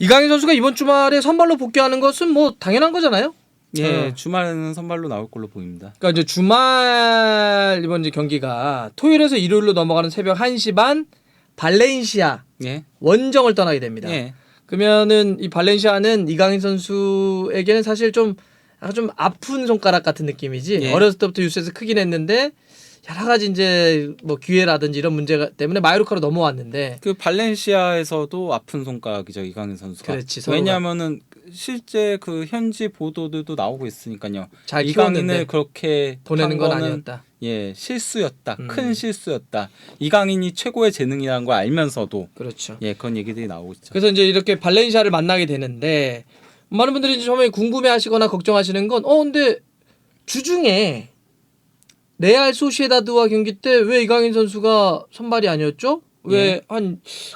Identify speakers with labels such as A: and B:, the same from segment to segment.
A: 이강인 선수가 이번 주말에 선발로 복귀하는 것은 뭐 당연한 거잖아요.
B: 예, 주말에는 선발로 나올 걸로 보입니다.
A: 그러니까 이제 주말 이번 이제 경기가 토요일에서 일요일로 넘어가는 새벽 1시 반 발렌시아
B: 예.
A: 원정을 떠나게 됩니다.
B: 예.
A: 그러면은 이 발렌시아는 이강인 선수에게는 사실 좀 약간 좀 아픈 손가락 같은 느낌이지.
B: 예.
A: 어렸을 때부터 유스에서 크긴 했는데 여러 가지 이제 뭐 기회라든지 이런 문제 때문에 마요르카로 넘어왔는데
B: 그 발렌시아에서도 아픈 손가락이죠, 이강인 선수가.
A: 그렇지, 서로가.
B: 왜냐하면은 실제 그 현지 보도들도 나오고 있으니까요.
A: 잘
B: 이강인을
A: 키웠는데
B: 그렇게
A: 보내는
B: 한
A: 건
B: 거는
A: 아니었다.
B: 예, 실수였다. 큰 실수였다. 이강인이 최고의 재능이라는 걸 알면서도
A: 그렇죠.
B: 예, 그런 얘기들이 나오고 있죠.
A: 그래서 이제 이렇게 발렌시아를 만나게 되는데 많은 분들이 이제 처음에 궁금해하시거나 걱정하시는 건 근데 주중에 레알 소시에다드와 경기 때 왜 이강인 선수가 선발이 아니었죠? 왜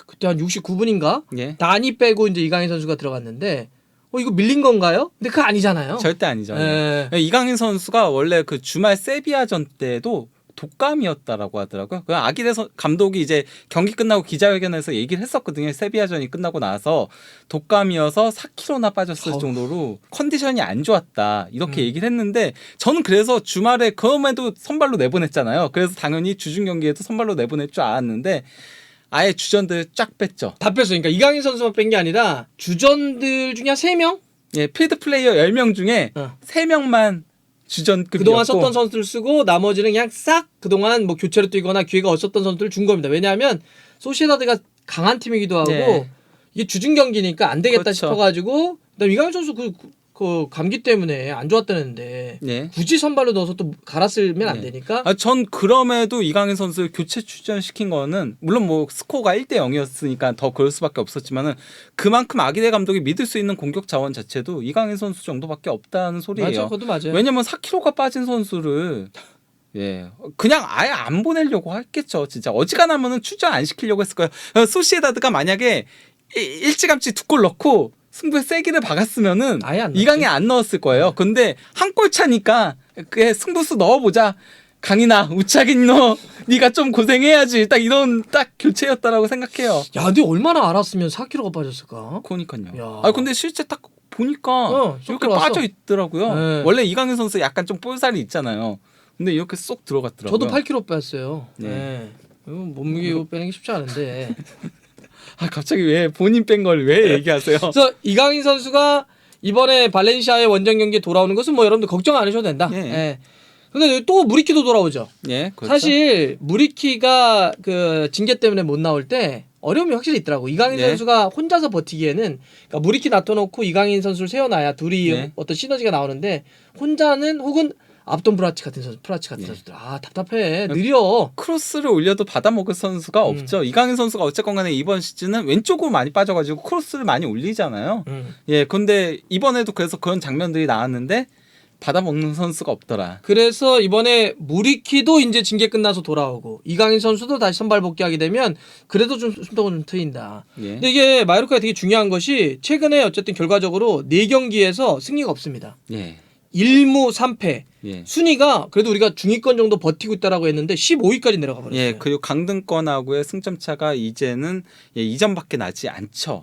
A: 그때 한 69분인가?
B: 예.
A: 다니 빼고 이제 이강인 선수가 들어갔는데 이거 밀린 건가요? 근데 그거 아니잖아요.
B: 절대 아니죠.
A: 예.
B: 이강인 선수가 원래 그 주말 세비야전 때도 독감이었다라고 하더라고요. 그 아기레 감독이 이제 경기 끝나고 기자회견에서 얘기를 했었거든요. 세비야전이 끝나고 나서 독감이어서 4kg나 빠졌을 정도로 컨디션이 안 좋았다. 이렇게 얘기를 했는데 저는 그래서 주말에 그럼에도 선발로 내보냈잖아요. 그래서 당연히 주중 경기에도 선발로 내보낼 줄 알았는데 아예 주전들 쫙 뺐죠.
A: 다 뺐어요. 그러니까 이강인 선수만 뺀 게 아니라 주전들 중에 한 3명?
B: 예, 필드 플레이어 10명 중에 3명만 주전급이었고
A: 그동안 썼던 선수들 쓰고 나머지는 그냥 싹 그동안 뭐 교체로 뛰거나 기회가 없었던 선수들을 준 겁니다. 왜냐하면 소시에다드가 강한 팀이기도 하고
B: 네.
A: 이게 주중 경기니까 안 되겠다
B: 그렇죠.
A: 싶어가지고 그다음에 이강인 선수 그 감기 때문에 안 좋았다는데
B: 네.
A: 굳이 선발로 넣어서 또 갈아 쓰면 안 되니까
B: 전 그럼에도 이강인 선수 교체 출전시킨 거는 물론 뭐 스코어가 1대 0이었으니까 더 그럴 수밖에 없었지만은 그만큼 아기레 감독이 믿을 수 있는 공격 자원 자체도 이강인 선수 정도밖에 없다는 소리예요.
A: 맞아, 그것도 맞아요.
B: 왜냐면 4kg가 빠진 선수를 그냥 아예 안 보내려고 했겠죠. 진짜 어지간하면은 출전 안 시키려고 했을 거예요. 소시에다드가 만약에 일찌감치 2골 넣고 승부에 세기를 박았으면은
A: 아예 안 넣었지.
B: 이강인 안 넣었을 거예요. 근데 한 골 차니까 그래 승부수 넣어보자. 강인아 우차긴 너 네가 좀 고생해야지. 딱 이런 딱 교체였다라고 생각해요.
A: 야, 근데 얼마나 알았으면 4kg가 빠졌을까?
B: 그러니까요.
A: 야.
B: 근데 실제 딱 보니까
A: 쏙
B: 이렇게
A: 들어갔어.
B: 빠져 있더라고요.
A: 네.
B: 원래 이강인 선수 약간 좀 볼살이 있잖아요. 근데 이렇게 쏙 들어갔더라고요.
A: 저도 8kg 뺐어요.
B: 네.
A: 네. 몸무게 빼는 게 쉽지 않은데.
B: 갑자기 왜 본인 뺀 걸 왜 얘기하세요?
A: 그래서 이강인 선수가 이번에 발렌시아의 원정 경기에 돌아오는 것은 뭐 여러분들 걱정 안 하셔도 된다.
B: 예.
A: 예. 근데 또 무리키도 돌아오죠.
B: 예, 그렇죠.
A: 사실 무리키가 그 징계 때문에 못 나올 때 어려움이 확실히 있더라고. 이강인
B: 네.
A: 선수가 혼자서 버티기에는 그러니까 무리키 놔둬놓고 이강인 선수를 세워놔야 둘이
B: 네.
A: 어떤 시너지가 나오는데 혼자는 혹은 압돈 프라치 같은 선수들 답답해 느려.
B: 크로스를 올려도 받아먹을 선수가 없죠. 이강인 선수가 어쨌건 간에 이번 시즌은 왼쪽으로 많이 빠져가지고 크로스를 많이 올리잖아요. 근데 이번에도 그래서 그런 장면들이 나왔는데 받아먹는 선수가 없더라.
A: 그래서 이번에 무리키도 이제 징계 끝나서 돌아오고 이강인 선수도 다시 선발 복귀하게 되면 그래도 좀 숨통은 좀 트인다. 근데 이게 마요르카가 되게 중요한 것이 최근에 어쨌든 결과적으로 4경기에서 승리가 없습니다. 1무 3패. 순위가 그래도 우리가 중위권 정도 버티고 있다라고 했는데 15위까지 내려가 버렸어요.
B: 그리고 강등권하고의 승점 차가 이제는 2점밖에 나지 않죠.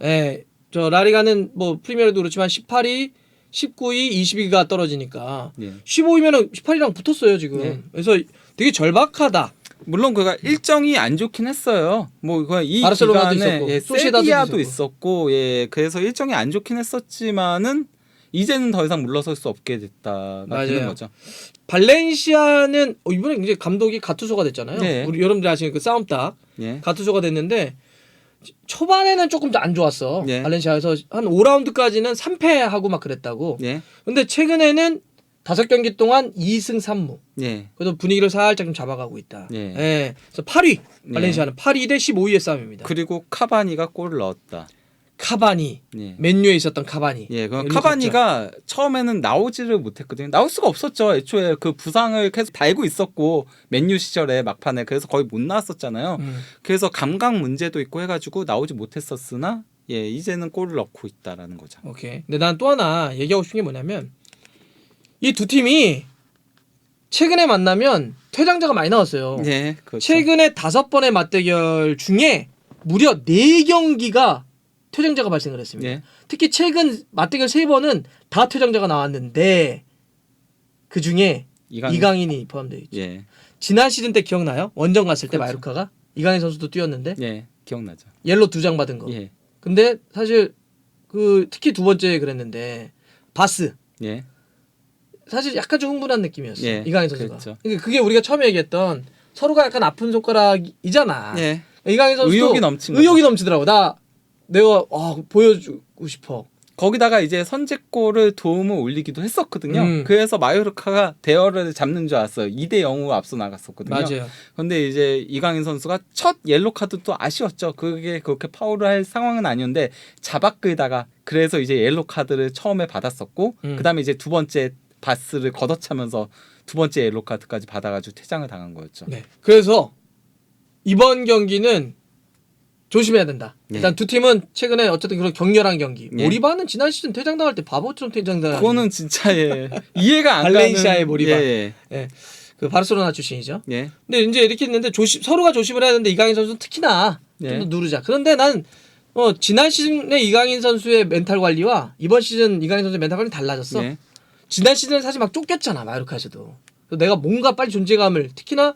A: 저 라리가는 뭐 프리미어도 그렇지만 18위, 19위, 20위가 떨어지니까 15위면은 18위랑 붙었어요 지금. 그래서 되게 절박하다.
B: 물론 그가 일정이 안 좋긴 했어요. 뭐 이
A: 바르셀로나도
B: 기간에
A: 있었고,
B: 세비야도 있었고, 그래서 일정이 안 좋긴 했었지만은 이제는 더 이상 물러설 수 없게 됐다가 되는 거죠.
A: 발렌시아는 이번에 이제 감독이 가투소가 됐잖아요. 우리 여러분들 아시는 그 싸움딱 가투소가 됐는데 초반에는 조금 더 안 좋았어. 발렌시아에서 한 5라운드까지는 3패하고 막 그랬다고. 근데 최근에는 5경기 동안 2승 3무. 그래서 분위기를 살짝 좀 잡아가고 있다. 그래서 8위. 발렌시아는 8위 대 15위의 싸움입니다.
B: 그리고 카바니가 골을 넣었다.
A: 카바니. 맨유에 있었던 카바니.
B: 카바니가 처음에는 나오지를 못했거든요. 나올 수가 없었죠. 애초에 그 부상을 계속 달고 있었고 맨유 시절에 막판에 그래서 거의 못 나왔었잖아요. 그래서 감각 문제도 있고 해가지고 나오지 못했었으나 이제는 골을 넣고 있다라는 거죠.
A: 오케이. 근데 난 또 하나 얘기하고 싶은 게 뭐냐면 이 두 팀이 최근에 만나면 퇴장자가 많이 나왔어요.
B: 그렇죠.
A: 최근에 5번의 맞대결 중에 무려 4경기가 퇴장자가 발생을 했습니다.
B: 예.
A: 특히 최근 맞대결 3번은 다 퇴장자가 나왔는데 그 중에 이강인이 포함되어 있죠.
B: 예.
A: 지난 시즌 때 기억나요? 원정 갔을 때
B: 그렇죠.
A: 마요르카가 이강인 선수도 뛰었는데
B: 예, 기억나죠.
A: 옐로 2장 받은 거.
B: 예.
A: 근데 사실 그 특히 두 번째 그랬는데 바스.
B: 예.
A: 사실 약간 좀 흥분한 느낌이었어요.
B: 예,
A: 이강인 선수가.
B: 그렇죠.
A: 그러니까 그게 우리가 처음에 얘기했던 서로가 약간 아픈 손가락이잖아.
B: 예.
A: 이강인 선수도
B: 의욕이 넘친
A: 의욕이 넘치더라고. 내가 보여주고 싶어.
B: 거기다가 이제 선제골을 도움을 올리기도 했었거든요. 그래서 마요르카가 대열을 잡는 줄 알았어요. 2대 0으로 앞서 나갔었거든요.
A: 맞아요.
B: 근데 이제 이강인 선수가 첫 옐로 카드도 아쉬웠죠. 그게 그렇게 파울을 할 상황은 아니었는데 잡아끌다가 그래서 이제 옐로 카드를 처음에 받았었고 그다음에 이제 두 번째 바스를 걷어차면서 두 번째 옐로 카드까지 받아가지고 퇴장을 당한 거였죠.
A: 네. 그래서 이번 경기는 조심해야 된다.
B: 네.
A: 일단 두 팀은 최근에 어쨌든 그런 격렬한 경기.
B: 네.
A: 모리바는 지난 시즌 퇴장당할 때 바보처럼 퇴장당한.
B: 그거는 진짜 이해가 안 가는.
A: 발렌시아의 모리바.
B: 예.
A: 예. 그 바르셀로나 출신이죠.
B: 예.
A: 근데 이제 이렇게 했는데 서로가 조심을 해야 되는데 이강인 선수는 특히나 좀 더 누르자. 그런데 난 지난 시즌에 이강인 선수의 멘탈 관리와 이번 시즌 이강인 선수의 멘탈 관리는 달라졌어.
B: 예.
A: 지난 시즌은 사실 막 쫓겼잖아 마요르카에서도. 그래서 내가 뭔가 빨리 존재감을 특히나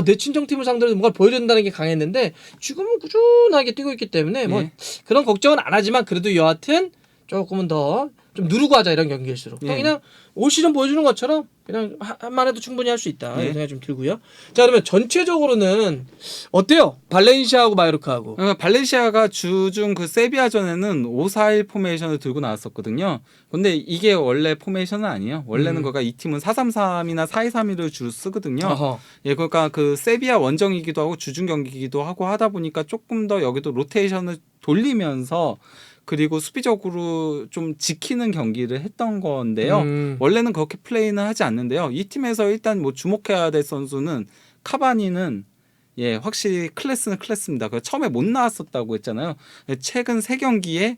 A: 내 친정팀을 상대로 뭔가 보여야 된다는 게 강했는데 지금은 꾸준하게 뛰고 있기 때문에 뭐 그런 걱정은 안 하지만 그래도 여하튼 조금은 더 좀 누르고 하자 이런 경기일수록 그냥 올 시즌 보여주는 것처럼 그냥 한만 해도 충분히 할 수 있다 이런 생각이 좀 들고요. 자 그러면 전체적으로는 어때요? 발렌시아하고 마요르카하고.
B: 발렌시아가 주중 그 세비야전에는 5-4-1 포메이션을 들고 나왔었거든요. 근데 이게 원래 포메이션은 아니에요. 원래는 그러니까 이 팀은 4-3-3이나 4-2-3-1을 주로 쓰거든요.
A: 어허.
B: 예, 그러니까 그 세비야 원정이기도 하고 주중 경기이기도 하고 하다 보니까 조금 더 여기도 로테이션을 돌리면서 그리고 수비적으로 좀 지키는 경기를 했던 건데요. 원래는 그렇게 플레이는 하지 않는데요. 이 팀에서 일단 뭐 주목해야 될 선수는 카바니는 확실히 클래스는 클래스입니다. 처음에 못 나왔었다고 했잖아요. 최근 3경기에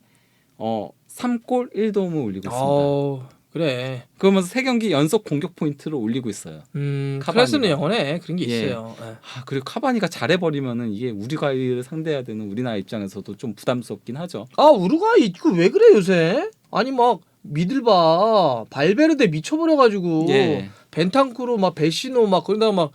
B: 3골 1도움을 올리고 있습니다.
A: 그래.
B: 그러면서 3경기 연속 공격 포인트를 올리고 있어요.
A: 클래스는 영원해. 그런 게 있어요.
B: 그리고 카바니가 잘해버리면은 이게 우루과이를 상대해야 되는 우리나라 입장에서도 좀 부담스럽긴 하죠.
A: 우루과이 이거 왜 그래 요새? 아니 막 미들 봐. 발베르데 미쳐버려가지고 벤탄쿠르 막 베시노 막 그러다가 막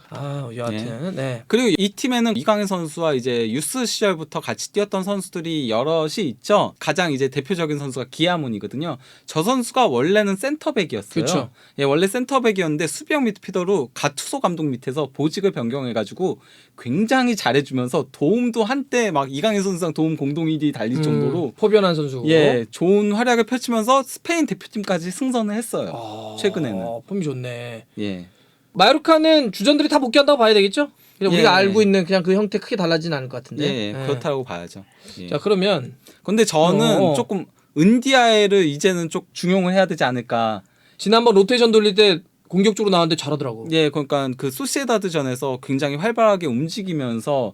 A: 여하튼
B: 그리고 이 팀에는 이강인 선수와 이제 유스 시절부터 같이 뛰었던 선수들이 여럿이 있죠. 가장 이제 대표적인 선수가 기아문이거든요. 저 선수가 원래는 센터백이었어요.
A: 그쵸.
B: 원래 센터백이었는데 수비형 미드필더로 가투소 감독 밑에서 보직을 변경해가지고 굉장히 잘해주면서 도움도 한때 막 이강인 선수랑 도움 공동 1위 달릴 정도로
A: 포변한 선수고
B: 좋은 활약을 펼치면서 스페인 대표팀까지 승선을 했어요. 최근에는.
A: 폼이 좋네.
B: 예.
A: 마요르카는 주전들이 다 복귀한다고 봐야 되겠죠? 그냥 우리가 알고 있는 그냥 그 형태 크게 달라지는 않을 것 같은데.
B: 그렇다고 봐야죠.
A: 자 그러면
B: 근데 저는 조금 은디아에를 이제는 좀 중용을 해야 되지 않을까.
A: 지난번 로테이션 돌릴 때 공격적으로 나왔는데 잘하더라고.
B: 그러니까 그 소시에다드전에서 굉장히 활발하게 움직이면서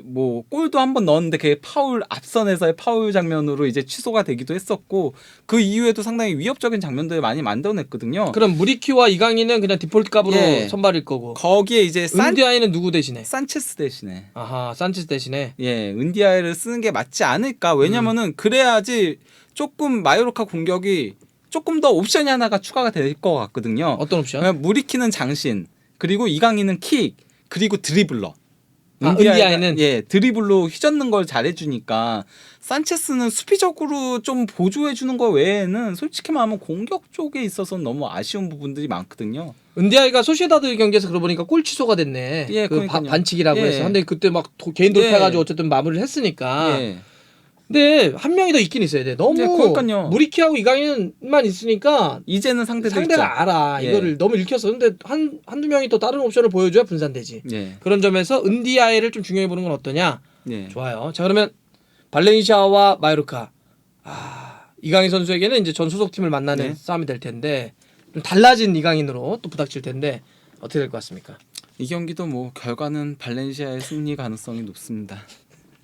B: 뭐 골도 한번 넣었는데 그게 파울 앞선에서의 파울 장면으로 이제 취소가 되기도 했었고 그 이후에도 상당히 위협적인 장면들을 많이 만들어냈거든요.
A: 그럼 무리키와 이강인은 그냥 디폴트 값으로 선발일 거고.
B: 거기에 이제
A: 은디아이는 누구 대신에?
B: 산체스 대신에.
A: 산체스 대신에.
B: 은디아이를 쓰는 게 맞지 않을까. 왜냐면은 그래야지 조금 마요르카 공격이 조금 더 옵션이 하나가 추가가 될 것 같거든요.
A: 어떤 옵션?
B: 무리키는 장신, 그리고 이강인은 킥, 그리고 드리블러.
A: 은디아이는
B: 드리블로 휘젓는 걸 잘해주니까 산체스는 수비적으로 좀 보조해주는 거 외에는 솔직히 말하면 공격 쪽에 있어서는 너무 아쉬운 부분들이 많거든요.
A: 은디아이가 소시에다드 경기에서 그러고 보니까 골 취소가 됐네. 그 반칙이라고 해서. 근데 그때 막 개인 돌파해가지고 어쨌든 마무리를 했으니까. 근데 한 명이 더 있긴 있어야 돼. 너무 무리키하고 이강인만 있으니까
B: 이제는 상대가
A: 있죠. 알아. 이거를 너무 읽혔어. 근데 한두 명이 또 다른 옵션을 보여줘야 분산되지. 그런 점에서 은디아이를 좀 중요히 보는 건 어떠냐? 좋아요. 자 그러면 발렌시아와 마요르카. 이강인 선수에게는 이제 전 소속팀을 만나는 싸움이 될 텐데 좀 달라진 이강인으로 또 부닥칠 텐데 어떻게 될 것 같습니까?
B: 이 경기도 뭐 결과는 발렌시아의 승리 가능성이 높습니다.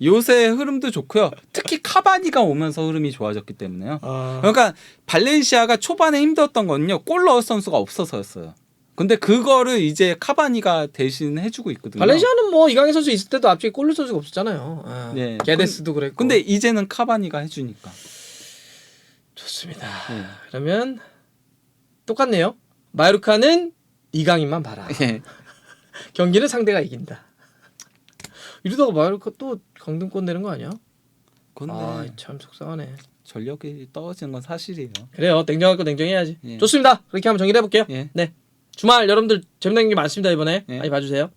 B: 요새 흐름도 좋고요. 특히 카바니가 오면서 흐름이 좋아졌기 때문에요. 그러니까 발렌시아가 초반에 힘들었던 건요. 골 넣을 선수가 없어서였어요. 근데 그거를 이제 카바니가 대신 해주고 있거든요.
A: 발렌시아는 뭐 이강인 선수 있을 때도 앞쪽에 골 넣을 선수가 없었잖아요. 아,
B: 네.
A: 게데스도 그랬고.
B: 근데 이제는 카바니가 해주니까.
A: 좋습니다. 그러면 똑같네요. 마요르카는 이강인만 봐라. 경기는 상대가 이긴다. 이러다가 마요르카 또 강등권 내는 거 아니야?
B: 근데
A: 참 속상하네.
B: 전력이 떨어지는 건 사실이에요.
A: 그래요. 냉정할 거 냉정해야지. 좋습니다. 그렇게 한번 정리를 해볼게요. 네. 주말 여러분들 재밌는 게 많습니다. 이번에 많이 봐주세요.